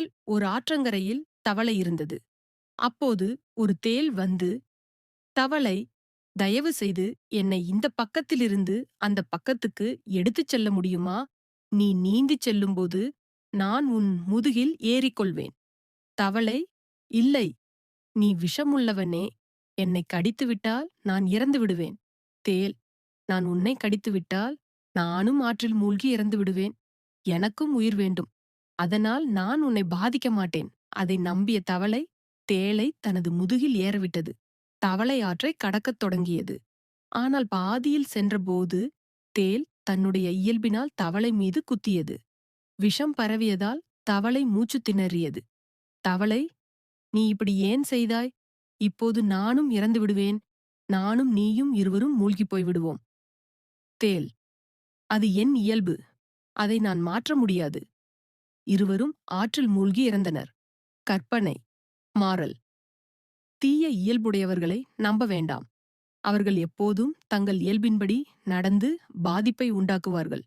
மேல் ஒரு ஆற்றங்கரையில் தவளை இருந்தது. அப்போது ஒரு தேள் வந்து, "தவளை, தயவு செய்து என்னை இந்த பக்கத்திலிருந்து அந்த பக்கத்துக்கு எடுத்துச் செல்ல முடியுமா? நீ நீந்திச் செல்லும்போது நான் உன் முதுகில் ஏறிக்கொள்வேன்." தவளை, "இல்லை, நீ விஷமுள்ளவனே. என்னைக் கடித்துவிட்டால் நான் இறந்து விடுவேன்." தேள், "நான் உன்னை கடித்துவிட்டால் நானும் ஆற்றில் மூழ்கி இறந்து விடுவேன். எனக்கும் உயிர் வேண்டும். அதனால் நான் உன்னை பாதிக்க மாட்டேன்." அதை நம்பிய தவளை தேளை தனது முதுகில் ஏறவிட்டது. தவளை ஆற்றைக் கடக்கத் தொடங்கியது. ஆனால் பாதியில் சென்றபோது தேள் தன்னுடைய இயல்பினால் தவளை மீது குத்தியது. விஷம் பரவியதால் தவளை மூச்சுத் திணறியது. தவளை, "நீ இப்படி ஏன் செய்தாய்? இப்போது நானும் இறந்து விடுவேன். நானும் நீயும் இருவரும் மூழ்கிப் போய்விடுவோம்." தேள், "அது என் இயல்பு. அதை நான் மாற்ற முடியாது." இருவரும் ஆற்றில் மூழ்கி இறந்தனர். கற்பனை, மாறல்: தீய இயல்புடையவர்களை நம்ப வேண்டாம். அவர்கள் எப்போதும் தங்கள் இயல்பின்படி நடந்து பாதிப்பை உண்டாக்குவார்கள்.